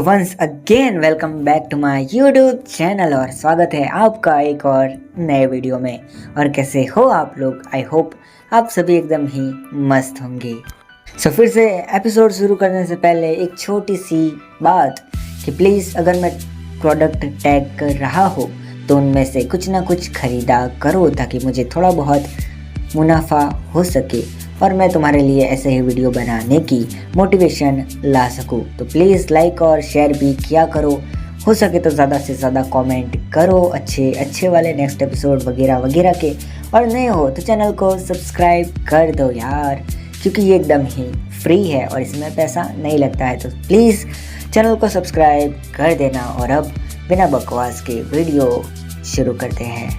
So once again welcome back to my YouTube channel और स्वागत है आपका एक और नए वीडियो में। और कैसे हो आप लोग? आई होप आप सभी एकदम ही मस्त होंगे। सो फिर से एपिसोड शुरू करने से पहले एक छोटी सी बात कि प्लीज़ अगर मैं प्रोडक्ट टैग कर रहा हो तो उनमें से कुछ ना कुछ खरीदा करो ताकि मुझे थोड़ा बहुत मुनाफा हो सके और मैं तुम्हारे लिए ऐसे ही वीडियो बनाने की मोटिवेशन ला सकूं। तो प्लीज़ लाइक और शेयर भी किया करो, हो सके तो ज़्यादा से ज़्यादा कमेंट करो अच्छे वाले नेक्स्ट एपिसोड वगैरह वगैरह के। और नए हो तो चैनल को सब्सक्राइब कर दो यार, क्योंकि ये एकदम ही फ्री है और इसमें पैसा नहीं लगता है। तो प्लीज़ चैनल को सब्सक्राइब कर देना। और अब बिना बकवास के वीडियो शुरू करते हैं।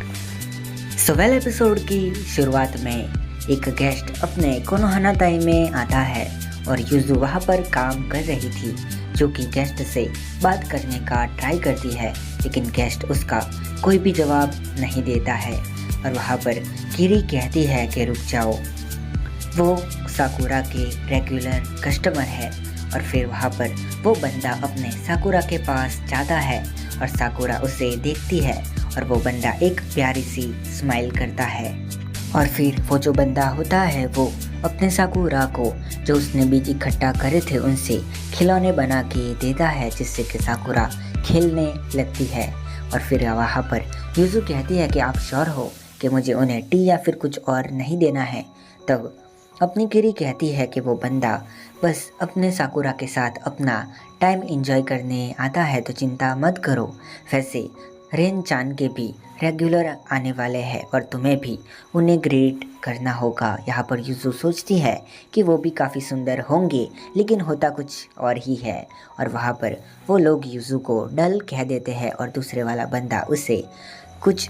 सो वेल एपिसोड की शुरुआत में एक गेस्ट अपने कोनोहानाताई में आता है और युजु वहाँ पर काम कर रही थी, जो कि गेस्ट से बात करने का ट्राई करती है, लेकिन गेस्ट उसका कोई भी जवाब नहीं देता है। और वहाँ पर किरी कहती है कि रुक जाओ, वो साकुरा के रेगुलर कस्टमर है। और फिर वहाँ पर वो बंदा अपने साकुरा के पास जाता है और साकुरा उसे देखती है और वो बंदा एक प्यारी सी स्माइल करता है। और फिर वो जो बंदा होता है वो अपने साकुरा को जो उसने बीज इकट्ठा करे थे उनसे खिलौने बना के देता है, जिससे कि साकुरा खेलने लगती है। और फिर वहाँ पर युजु कहती है कि आप श्योर हो कि मुझे उन्हें टी या फिर कुछ और नहीं देना है। तब अपनी किरी कहती है कि वो बंदा बस अपने साकुरा के साथ अपना टाइम एंजॉय करने आता है, तो चिंता मत करो। वैसे रेन चान के भी रेगुलर आने वाले हैं और तुम्हें भी उन्हें ग्रीट करना होगा। यहाँ पर युजु सोचती है कि वो भी काफ़ी सुंदर होंगे, लेकिन होता कुछ और ही है। और वहाँ पर वो लोग युजु को डल कह देते हैं और दूसरे वाला बंदा उसे कुछ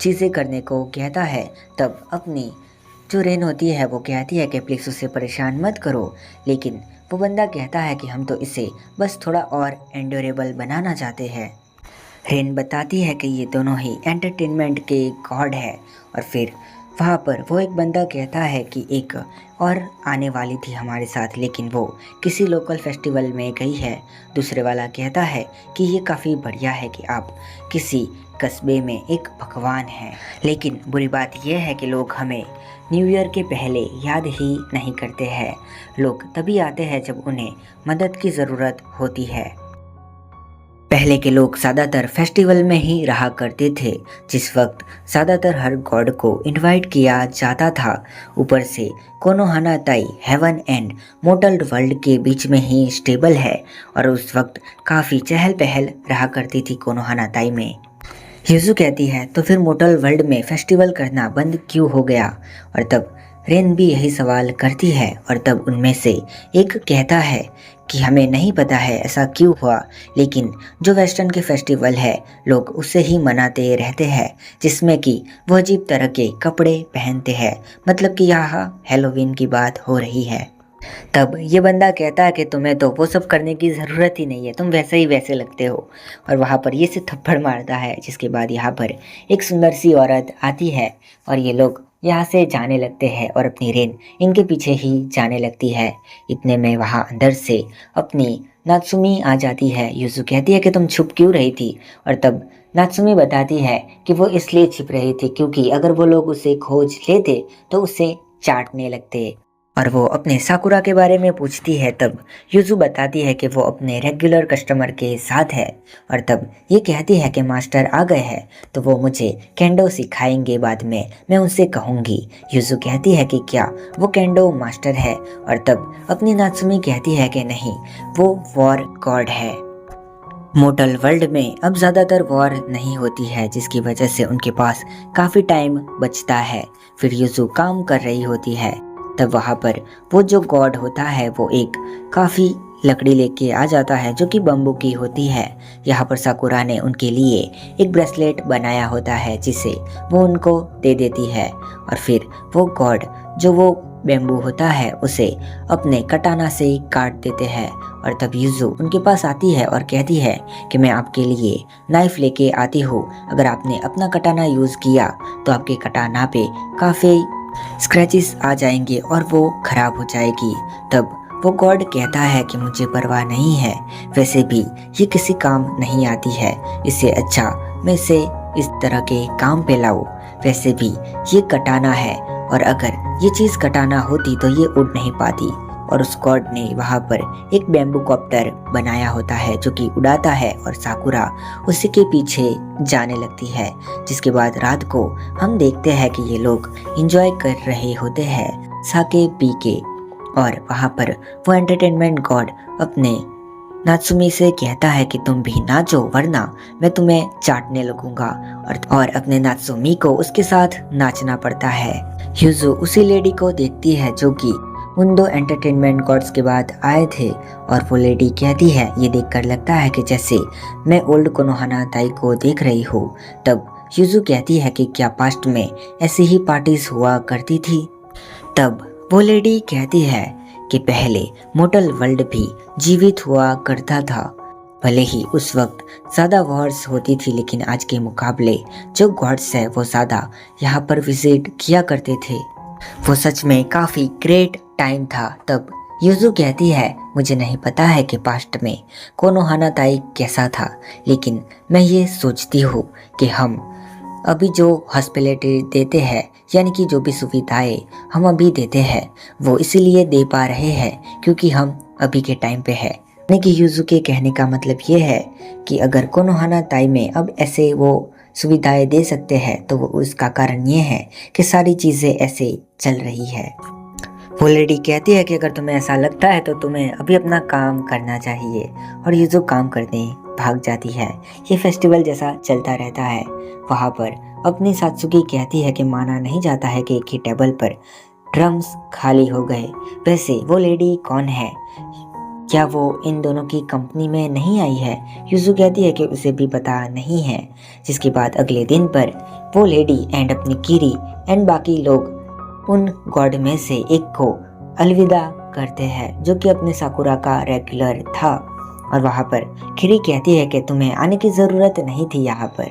चीज़ें करने को कहता है। तब अपनी जो रेन होती है वो कहती है कि प्लीज़ उसे परेशान मत करो, लेकिन वो बंदा कहता है कि हम तो इसे बस थोड़ा और एंडोरेबल बनाना चाहते हैं। रेन बताती है कि ये दोनों ही एंटरटेनमेंट के गॉड है। और फिर वहाँ पर वो एक बंदा कहता है कि एक और आने वाली थी हमारे साथ, लेकिन वो किसी लोकल फेस्टिवल में गई है। दूसरे वाला कहता है कि ये काफ़ी बढ़िया है कि आप किसी कस्बे में एक भगवान हैं, लेकिन बुरी बात यह है कि लोग हमें न्यू ईयर के पहले याद ही नहीं करते हैं। लोग तभी आते हैं जब उन्हें मदद की ज़रूरत होती है। पहले के लोग ज़्यादातर फेस्टिवल में ही रहा करते थे, जिस वक्त ज़्यादातर हर गॉड को इनवाइट किया जाता था। ऊपर से कोनोहानाताई हेवन एंड मोटल वर्ल्ड के बीच में ही स्टेबल है और उस वक्त काफ़ी चहल पहल रहा करती थी कोनोहानाताई में। युजु कहती है तो फिर मोटल वर्ल्ड में फेस्टिवल करना बंद क्यों हो गया? और तब रेन भी यही सवाल करती है और तब उनमें से एक कहता है कि हमें नहीं पता है ऐसा क्यों हुआ, लेकिन जो वेस्टर्न के फेस्टिवल है लोग उसे ही मनाते रहते हैं, जिसमें कि वो अजीब तरह के कपड़े पहनते हैं, मतलब कि यहाँ हैलोवीन की बात हो रही है। तब ये बंदा कहता है कि तुम्हें तो वो सब करने की ज़रूरत ही नहीं है, तुम वैसे ही वैसे लगते हो। और वहाँ पर ये से थप्पड़ मारता है, जिसके बाद यहाँ पर एक सुंदर सी औरत आती है और ये लोग यहाँ से जाने लगते हैं और अपनी रेन इनके पीछे ही जाने लगती है। इतने में वहाँ अंदर से अपनी नात्सुमी आ जाती है। युजु कहती है कि तुम छुप क्यों रही थी? और तब नात्सुमी बताती है कि वो इसलिए छिप रही थी क्योंकि अगर वो लोग उसे खोज लेते तो उसे चाटने लगते। और वो अपने साकुरा के बारे में पूछती है। तब युजु बताती है कि वो अपने रेगुलर कस्टमर के साथ है। और तब ये कहती है कि मास्टर आ गए हैं तो वो मुझे केंडो सिखाएंगे, बाद में मैं उनसे कहूँगी। युजु कहती है कि क्या वो केंडो मास्टर है? और तब अपनी नात्सुमी कहती है कि नहीं, वो वॉर गॉड है। मोटल वर्ल्ड में अब ज़्यादातर वॉर नहीं होती है, जिसकी वजह से उनके पास काफ़ी टाइम बचता है। फिर युजु काम कर रही होती है। तब वहाँ पर वो जो गॉड होता है वो एक काफ़ी लकड़ी लेके आ जाता है जो कि बम्बू की होती है। यहाँ पर साकुरा ने उनके लिए एक ब्रेसलेट बनाया होता है जिसे वो उनको दे देती है। और फिर वो गॉड जो वो बेम्बू होता है उसे अपने कटाना से काट देते हैं। और तब युजु उनके पास आती है और कहती है कि मैं आपके लिए नाइफ लेके आती हूँ, अगर आपने अपना कटाना यूज़ किया तो आपके कटाना पे काफ़ी स्क्रैचेस आ जाएंगे और वो खराब हो जाएगी। तब वो गॉड कहता है कि मुझे परवाह नहीं है, वैसे भी ये किसी काम नहीं आती है, इससे अच्छा मैं इसे इस तरह के काम पे लाऊं। वैसे भी ये कटाना है और अगर ये चीज़ कटाना होती तो ये उड़ नहीं पाती। और उस गॉड ने वहाँ पर एक बैम्बू कॉप्टर बनाया होता है जो कि उड़ाता है और साकुरा उसी के पीछे जाने लगती है। जिसके बाद रात को हम देखते हैं कि ये लोग एंजॉय कर रहे होते हैं साके पी के। और वहाँ पर वो एंटरटेनमेंट गॉड अपने नात्सुमी से कहता है कि तुम भी नाचो वरना मैं तुम्हें चाटने लगूंगा। और अपने नात्सुमी को उसके साथ नाचना पड़ता है। यूजू उसी लेडी को देखती है जो कि उन दो एंटरटेनमेंट गॉड्स के बाद आए थे और वो लेडी कहती है, ये देखकर लगता है कि जैसे मैं ओल्ड कोनोहाना ताई को देख रही हूँ। तब यूजू कहती है कि क्या पास्ट में ऐसी ही पार्टीज हुआ करती थी। तब वो लेडी कहती है कि पहले मोटल वर्ल्ड भी जीवित हुआ करता था। भले ही उस वक्त ज़्यादा वॉर्स होती थी लेकिन आज के मुकाबले जो गॉड्स है वो ज़्यादा यहाँ पर विजिट किया करते थे। वो सच में काफ़ी ग्रेट टाइम था। तब यूजू कहती है, मुझे नहीं पता है कि पास्ट में कोनोहाना ताई कैसा था, लेकिन मैं ये सोचती हूँ कि हम अभी जो हॉस्पिटैलिटी देते हैं यानी कि जो भी सुविधाएं हम अभी देते हैं वो इसीलिए दे पा रहे हैं क्योंकि हम अभी के टाइम पे है। यानी कि यूजू के कहने का मतलब ये है कि अगर कोनोहाना ताई में अब ऐसे वो सुविधाएं दे सकते हैं तो वो उसका कारण ये है कि सारी चीज़ें ऐसे चल रही है। वो लेडी कहती है कि अगर तुम्हें ऐसा लगता है तो तुम्हें अभी अपना काम करना चाहिए। और यूजू काम करने भाग जाती है। ये फेस्टिवल जैसा चलता रहता है। वहाँ पर अपनी सात्सुकी कहती है कि माना नहीं जाता है कि एक ही टेबल पर ड्रम्स खाली हो गए। वैसे वो लेडी कौन है? क्या वो इन दोनों की कंपनी में नहीं आई है? यूजू कहती है कि उसे भी पता नहीं है। जिसके बाद अगले दिन पर वो लेडी एंड अपनी कीरी एंड बाकी लोग उन गॉड में से एक को अलविदा करते हैं जो कि अपने साकुरा का रेगुलर था। और वहाँ पर कीरी कहती है कि तुम्हें आने की ज़रूरत नहीं थी यहाँ पर,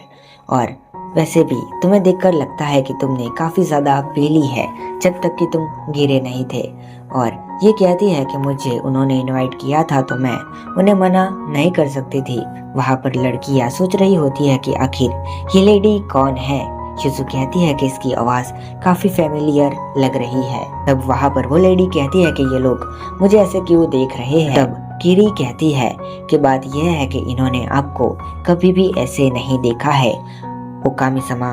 और वैसे भी तुम्हें देखकर लगता है कि तुमने काफ़ी ज़्यादा पी ली है जब तक कि तुम गिरे नहीं थे। और ये कहती है कि मुझे उन्होंने इनवाइट किया था तो मैं उन्हें मना नहीं कर सकती थी। वहाँ पर लड़कियाँ सोच रही होती है कि आखिर ये लेडी कौन है। यूजू कहती है कि इसकी आवाज़ काफ़ी फेमिलियर लग रही है। तब वहाँ पर वो लेडी कहती है कि ये लोग मुझे ऐसे क्यों देख रहे हैं। तब कीरी कहती है कि बात यह है कि इन्होंने आपको कभी भी ऐसे नहीं देखा है ओकामी समा।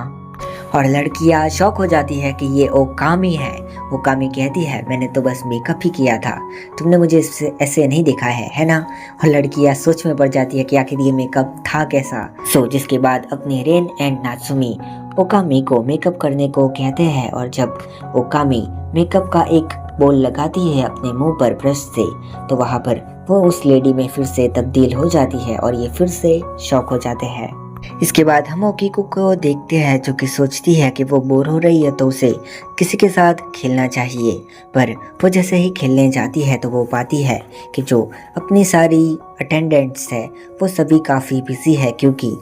और लड़कियां शॉक हो जाती है कि ये ओकामी है। ओकामी कहती है, मैंने तो बस मेकअप ही किया था, तुमने मुझे इससे ऐसे नहीं देखा है ना। और लड़कियां सोच में पड़ जाती है कि आखिर ये मेकअप था कैसा। जिसके बाद अपने रेन एंड नात्सुमी ओकामी को मेकअप करने को कहते हैं। और जब ओकामी मेकअप का एक बोल लगाती है अपने मुंह पर ब्रश से तो वहाँ पर वो उस लेडी में फिर से तब्दील हो जाती है और ये फिर से शॉक हो जाते हैं। इसके बाद हम ओकीको को देखते हैं जो कि सोचती है कि वो बोर हो रही है तो उसे किसी के साथ खेलना चाहिए। पर वो जैसे ही खेलने जाती है तो वो पाती है कि जो अपनी सारी अटेंडेंट्स है वो सभी काफ़ी बिजी है क्योंकि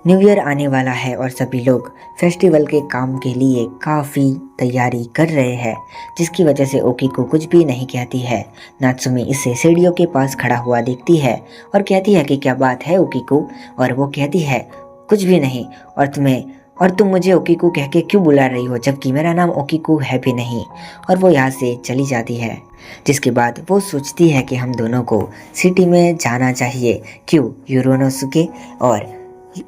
न्यू ईयर आने वाला है और सभी लोग फेस्टिवल के काम के लिए काफ़ी तैयारी कर रहे हैं। जिसकी वजह से ओकीको कुछ भी नहीं कहती है। नात्सुमी इसे सीढ़ियों के पास खड़ा हुआ देखती है और कहती है कि क्या बात है ओकीको। और वो कहती है कुछ भी नहीं, और तुम मुझे ओकीको कह के क्यों बुला रही हो जबकि मेरा नाम ओकीको है भी नहीं। और वो यहाँ से चली जाती है। जिसके बाद वो सोचती है कि हम दोनों को सिटी में जाना चाहिए। क्यों यूरोनोसुके? और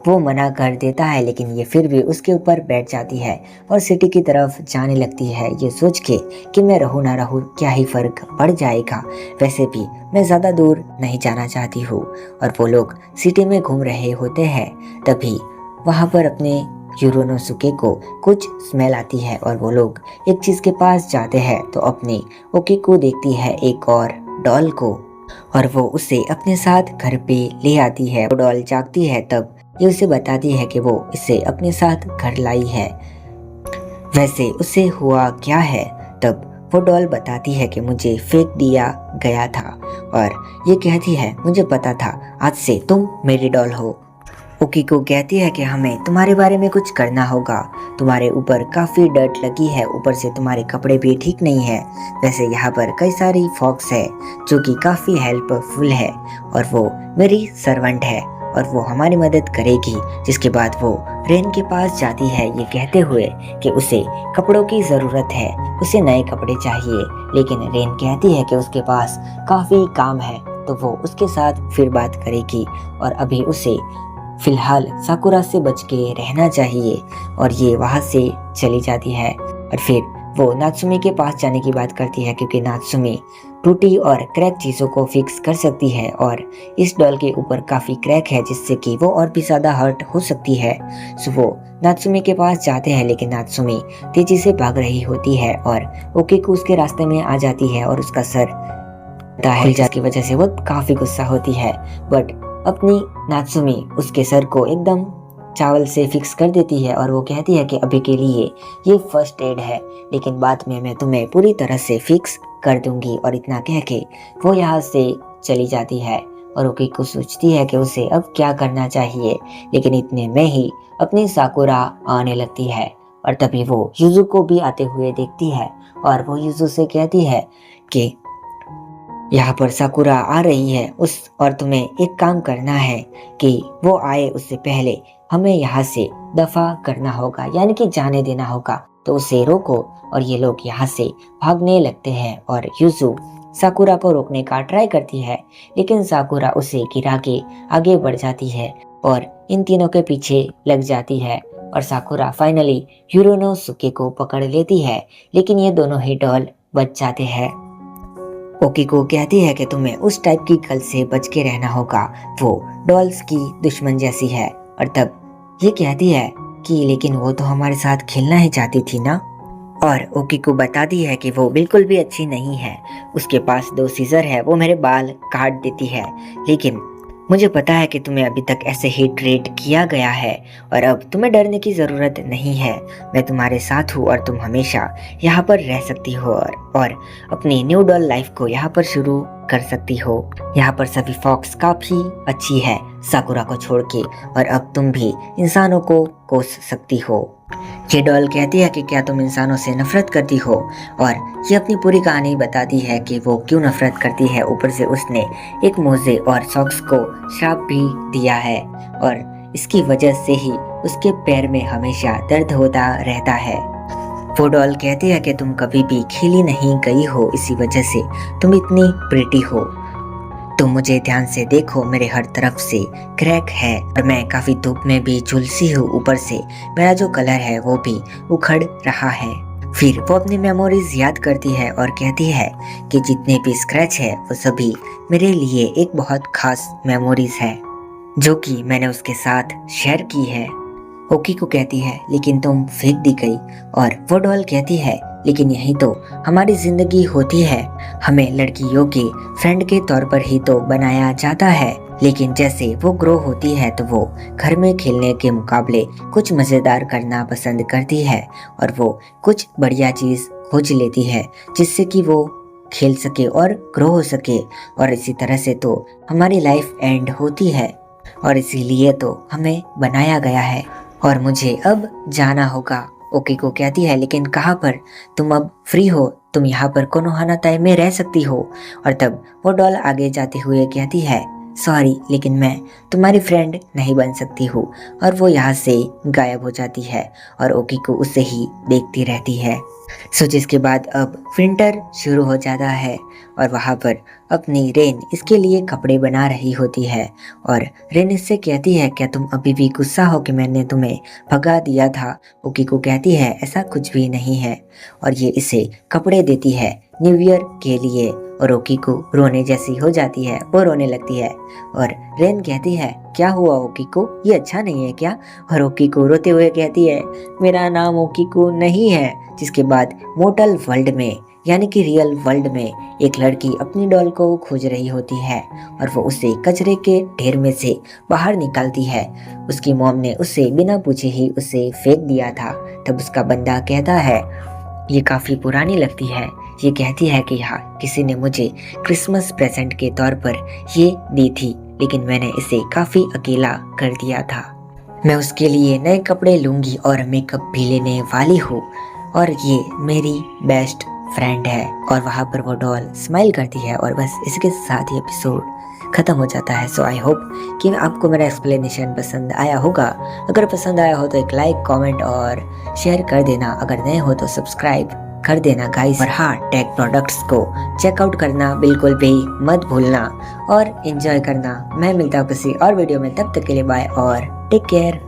वो मना कर देता है लेकिन ये फिर भी उसके ऊपर बैठ जाती है और सिटी की तरफ जाने लगती है ये सोच के कि मैं रहूँ ना रहूँ क्या ही फ़र्क पड़ जाएगा, वैसे भी मैं ज़्यादा दूर नहीं जाना चाहती हूँ। और वो लोग सिटी में घूम रहे होते हैं तभी वहाँ पर अपने यूरोनोसुके को कुछ स्मेल आती है और वो लोग एक चीज़ के पास जाते हैं तो अपनी ओकीको देखती है एक और डॉल को और वो उसे अपने साथ घर पे ले आती है। वो डॉल जागती है तब ये उसे बताती है कि वो इसे अपने साथ घर लाई है। वैसे उसे हुआ क्या है? तब वो डॉल बताती है कि मुझे फेंक दिया गया था और ये कहती है मुझे पता था आज से तुम मेरी डॉल हो। ओकीको कहती है कि हमें तुम्हारे बारे में कुछ करना होगा। तुम्हारे ऊपर काफ़ी डर्ट लगी है, ऊपर से तुम्हारे कपड़े भी ठीक नहीं है। वैसे यहाँ पर कई सारी फॉक्स है जो कि काफ़ी हेल्पफुल है और वो मेरी सर्वेंट है और वो हमारी मदद करेगी। जिसके बाद वो रेन के पास जाती है ये कहते हुए कि उसे कपड़ों की ज़रूरत है, उसे नए कपड़े चाहिए। लेकिन रेन कहती है कि उसके पास काफ़ी काम है तो वो उसके साथ फिर बात करेगी और अभी उसे फिलहाल साकुरा से बच के रहना चाहिए। और ये वहाँ से चली जाती है और फिर वो नात्सुमी के पास जाने की बात करती है क्योंकि नात्सुमी टूटी और क्रैक चीज़ों को फिक्स कर सकती है और इस डॉल के ऊपर काफ़ी क्रैक है जिससे कि वो और भी ज़्यादा हर्ट हो सकती है। सो वो नात्सुमी के पास जाते हैं लेकिन नात्सुमी तेजी से भाग रही होती है और ओकीको उसके रास्ते में आ जाती है और उसका सर हिल जाने की वजह से वो काफ़ी गुस्सा होती है। बट अपनी नात्सुमी उसके सर को एकदम चावल से फिक्स कर देती है और वो कहती है कि अभी के लिए ये फर्स्ट एड है, लेकिन बाद में मैं तुम्हें पूरी तरह से फिक्स कर दूंगी। और इतना कह के वो यहाँ से चली जाती है और ओकीको सोचती है कि उसे अब क्या करना चाहिए। लेकिन इतने में ही अपनी साकुरा आने लगती है और तभी वो युजु को भी आते हुए देखती है और वो युजु से कहती है कि यहाँ पर साकुरा आ रही है और तुम्हें एक काम करना है कि वो आए उससे पहले हमें यहाँ से दफा करना होगा, यानी कि जाने देना होगा। तो उसे रोको और ये लोग यहाँ से भागने लगते हैं और युजु साकुरा को रोकने का ट्राई करती है लेकिन साकुरा उसे गिरा के आगे बढ़ जाती है और इन तीनों के पीछे लग जाती है और साकुरा फाइनली युरोनोसुके को पकड़ लेती है। लेकिन ये दोनों ही डॉल बच जाते हैं। ओकीको कहती है कि तुम्हें उस टाइप की गर्ल से बच के रहना होगा, वो डॉल्स की दुश्मन जैसी है। और तब ये कहती है कि लेकिन वो तो हमारे साथ खेलना ही चाहती थी ना। और ओकीको बताती है कि वो बिल्कुल भी अच्छी नहीं है, उसके पास 2 सीजर है, वो मेरे बाल काट देती है। लेकिन मुझे पता है कि तुम्हें अभी तक ऐसे ही ट्रीट किया गया है और अब तुम्हें डरने की ज़रूरत नहीं है। मैं तुम्हारे साथ हूँ और तुम हमेशा यहाँ पर रह सकती हो और अपनी न्यू डॉल लाइफ को यहाँ पर शुरू कर सकती हो। यहाँ पर सभी फॉक्स काफ़ी अच्छी है साकुरा को छोड़ के और अब तुम भी इंसानों को कोस सकती हो। ये डॉल कहती है कि क्या तुम इंसानों से नफरत करती हो और ये अपनी पूरी कहानी बताती है कि वो क्यों नफरत करती है। ऊपर से उसने एक मोजे और सॉक्स को श्राप भी दिया है और इसकी वजह से ही उसके पैर में हमेशा दर्द होता रहता है। वो डॉल कहती है कि तुम कभी भी खेली नहीं गई हो, इसी वजह से तुम इतनी प्रिटी हो। तुम मुझे ध्यान से देखो, मेरे हर तरफ से क्रैक है और मैं काफी धूप में भी झुलसी हूँ। ऊपर से मेरा जो कलर है वो भी उखड़ रहा है। फिर वो अपनी मेमोरीज याद करती है और कहती है कि जितने भी स्क्रैच है वो सभी मेरे लिए एक बहुत खास मेमोरीज है जो कि मैंने उसके साथ शेयर की है। ओकीको कहती है लेकिन तुम फेंक दी गई और वो डॉल कहती है लेकिन यही तो हमारी जिंदगी होती है, हमें लड़कियों के फ्रेंड के तौर पर ही तो बनाया जाता है। लेकिन जैसे वो ग्रो होती है तो वो घर में खेलने के मुकाबले कुछ मज़ेदार करना पसंद करती है और वो कुछ बढ़िया चीज़ खोज लेती है जिससे कि वो खेल सके और ग्रो हो सके। और इसी तरह से तो हमारी लाइफ एंड होती है और इसीलिए तो हमें बनाया गया है और मुझे अब जाना होगा। ओकीको कहती है लेकिन कहाँ पर, तुम अब फ्री हो, तुम यहाँ पर कोनोहानाताए में रह सकती हो। और तब वो डॉल आगे जाते हुए कहती है सॉरी लेकिन मैं तुम्हारी फ्रेंड नहीं बन सकती हूँ और वो यहाँ से गायब हो जाती है और ओकीको उसे ही देखती रहती है। सो जिसके बाद अब विंटर शुरू हो जाता है और वहाँ पर अपनी रेन इसके लिए कपड़े बना रही होती है और रेन इससे कहती है क्या तुम अभी भी गुस्सा हो कि मैंने तुम्हें भगा दिया था। ओकीको कहती है ऐसा कुछ भी नहीं है और ये इसे कपड़े देती है न्यू ईयर के लिए और ओकीको रोने जैसी हो जाती है, वो रोने लगती है और रेन कहती है क्या हुआ ओकीको, ये अच्छा नहीं है क्या। और ओकीको रोते हुए कहती है मेरा नाम ओकीको नहीं है। जिसके बाद मोटल वर्ल्ड में यानी कि रियल वर्ल्ड में एक लड़की अपनी डॉल को खोज रही होती है और वो उसे कचरे के ढेर में से बाहर निकालती है। उसकी मॉम ने उसे बिना पूछे ही उसे फेंक दिया था। तब उसका बंदा कहता है ये काफ़ी पुरानी लगती है। ये कहती है कि हाँ किसी ने मुझे क्रिसमस प्रेजेंट के तौर पर ये दी थी लेकिन मैंने इसे काफ़ी अकेला कर दिया था। मैं उसके लिए नए कपड़े लूँगी और मेकअप भी लेने वाली हूँ। और ये मेरी बेस्ट फ्रेंड है। और वहाँ पर वो डॉल स्माइल करती है और बस इसके साथ ही एपिसोड ख़त्म हो जाता है। सो आई होप कि आपको मेरा एक्सप्लेनेशन पसंद आया होगा। अगर पसंद आया हो तो एक लाइक, कमेंट और शेयर कर देना। अगर नए हो तो सब्सक्राइब कर देना गाइस। और हाँ, टेक प्रोडक्ट्स को चेकआउट करना बिल्कुल भी मत भूलना और एंजॉय करना। मैं मिलता हूँ किसी और वीडियो में, तब तक के लिए बाय और टेक केयर।